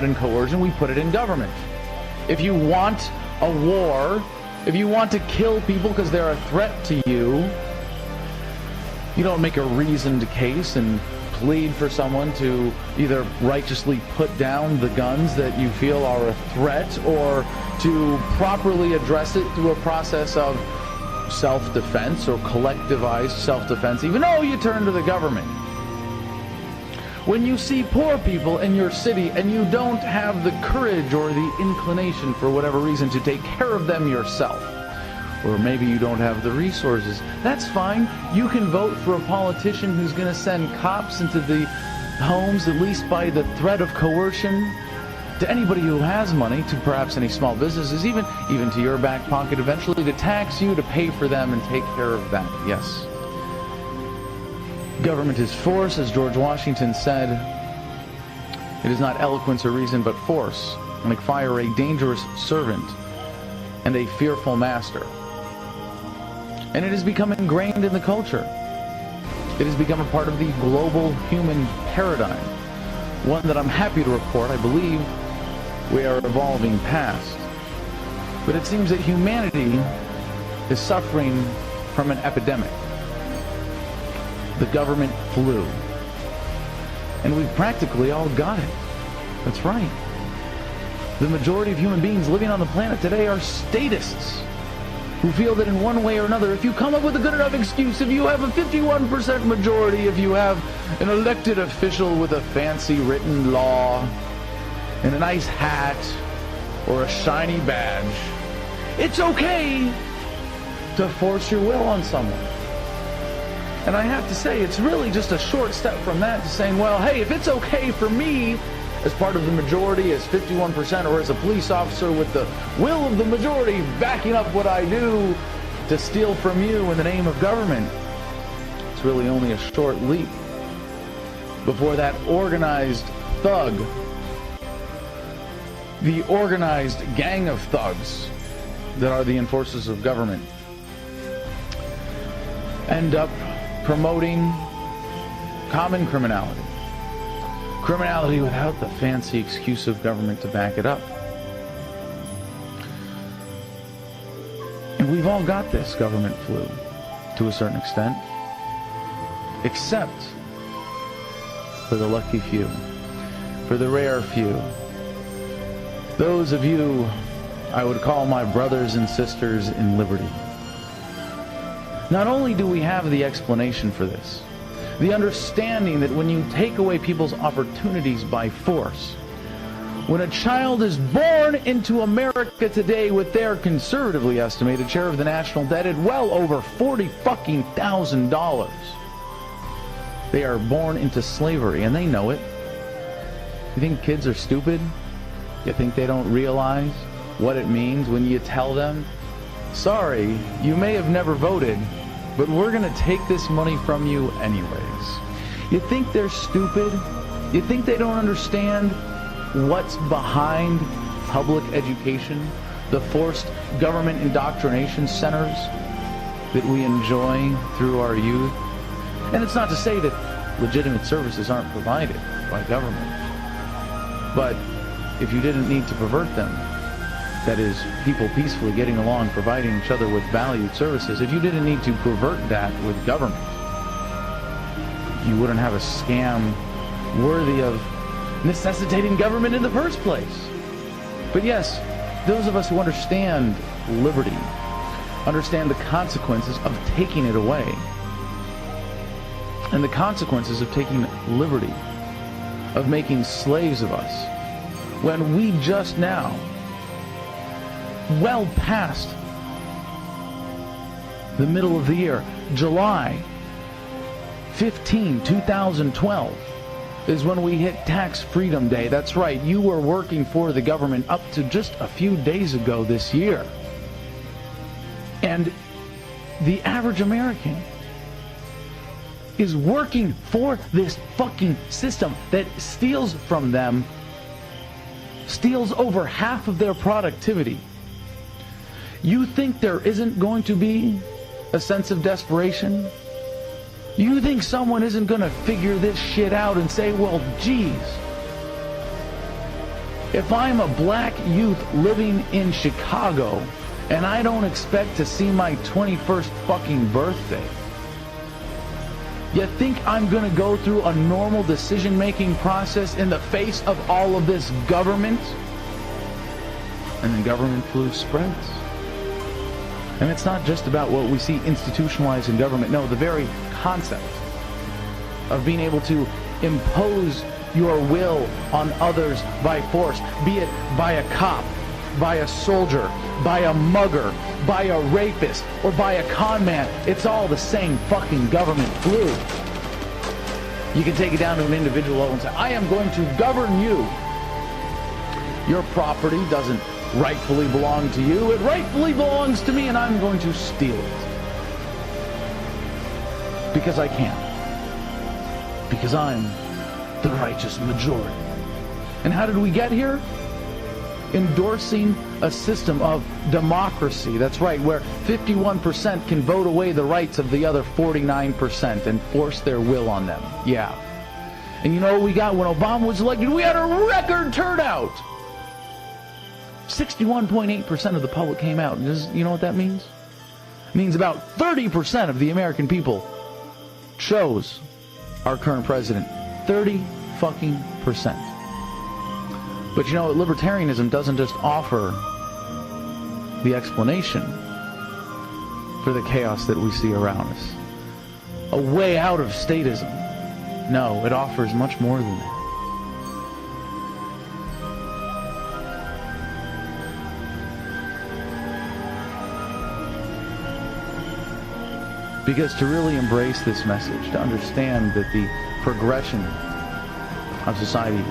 in coercion, we put it in government. If you want a war, if you want to kill people because they're a threat to you, you don't make a reasoned case and plead for someone to either righteously put down the guns that you feel are a threat, or to properly address it through a process of self-defense or collectivized self-defense, even though you turn to the government. When you see poor people in your city and you don't have the courage or the inclination for whatever reason to take care of them yourself, or maybe you don't have the resources, that's fine. You can vote for a politician who's going to send cops into the homes, at least by the threat of coercion, to anybody who has money, to perhaps any small businesses, even to your back pocket eventually, to tax you to pay for them and take care of that. Yes. Government is force, as George Washington said. It is not eloquence or reason, but force. Like fire, a dangerous servant and a fearful master. And it has become ingrained in the culture. It has become a part of the global human paradigm. One that I'm happy to report, I believe, we are evolving past. But it seems that humanity is suffering from an epidemic. The government flu. And we've practically all got it. That's right. The majority of human beings living on the planet today are statists, who feel that in one way or another, if you come up with a good enough excuse, if you have a 51% majority, if you have an elected official with a fancy written law and a nice hat or a shiny badge, it's okay to force your will on someone. And I have to say, it's really just a short step from that to saying, well, hey, if it's okay for me as part of the majority, as 51%, or as a police officer with the will of the majority backing up what I do to steal from you in the name of government, it's really only a short leap before that organized thug, the organized gang of thugs that are the enforcers of government, end up promoting common criminality. Criminality without the fancy excuse of government to back it up. And we've all got this government flu to a certain extent, except for the lucky few, for the rare few. Those of you I would call my brothers and sisters in liberty. Not only do we have the explanation for this, the understanding that when you take away people's opportunities by force, when a child is born into America today with their conservatively estimated share of the national debt at well over $40,000, they are born into slavery, and they know it. You think kids are stupid? You think they don't realize what it means when you tell them, sorry, you may have never voted, but we're going to take this money from you anyways. You think they're stupid? You think they don't understand what's behind public education, the forced government indoctrination centers that we enjoy through our youth? And it's not to say that legitimate services aren't provided by government, but if you didn't need to pervert them, that is, people peacefully getting along, providing each other with valued services, if you didn't need to pervert that with government, you wouldn't have a scam worthy of necessitating government in the first place. But yes, those of us who understand liberty, understand the consequences of taking it away, and the consequences of taking liberty, of making slaves of us, when we just now, well past the middle of the year, July 15, 2012, is when we hit Tax Freedom Day. That's right, you were working for the government up to just a few days ago this year. And the average American is working for this fucking system that steals from them, steals over half of their productivity. You think there isn't going to be a sense of desperation? You think someone isn't going to figure this shit out and say, well, geez, If I'm a black youth living in Chicago and I don't expect to see my 21st fucking birthday, you think I'm going to go through a normal decision-making process in the face of all of this government? And then government flu spreads. And it's not just about what we see institutionalized in government. No, the very concept of being able to impose your will on others by force, be it by a cop, by a soldier, by a mugger, by a rapist, or by a con man. It's all the same fucking government flu. You can take it down to an individual level and say, I am going to govern you. Your property doesn't rightfully belong to you. It rightfully belongs to me, and I'm going to steal it. Because I can. Because I'm the righteous majority. And how did we get here? Endorsing a system of democracy. That's right, where 51% can vote away the rights of the other 49% and force their will on them. Yeah. And you know what we got when Obama was elected? We had a record turnout. 61.8% of the public came out. You know what that means? It means about 30% of the American people chose our current president. 30 fucking percent. But you know, libertarianism doesn't just offer the explanation for the chaos that we see around us. A way out of statism. No, it offers much more than that. Because to really embrace this message, to understand that the progression of society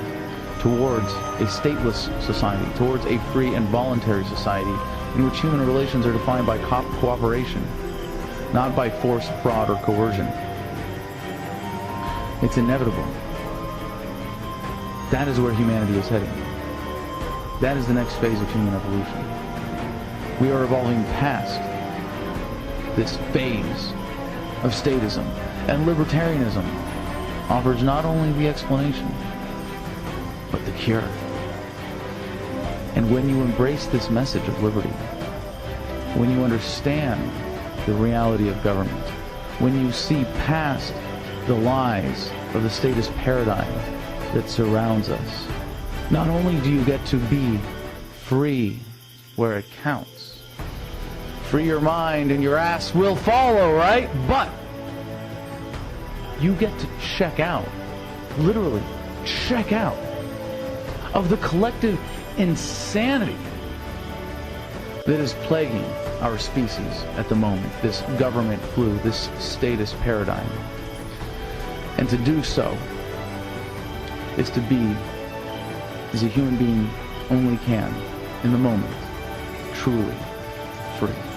towards a stateless society, towards a free and voluntary society in which human relations are defined by cooperation, not by force, fraud, or coercion. It's inevitable. That is where humanity is heading. That is the next phase of human evolution. We are evolving past this phase of statism, and libertarianism offers not only the explanation, but the cure. And when you embrace this message of liberty, when you understand the reality of government, when you see past the lies of the statist paradigm that surrounds us, not only do you get to be free where it counts, free your mind and your ass will follow, right? But you get to check out, literally check out, of the collective insanity that is plaguing our species at the moment, this government flu, this statist paradigm. And to do so is to be, as a human being only can, in the moment, truly free.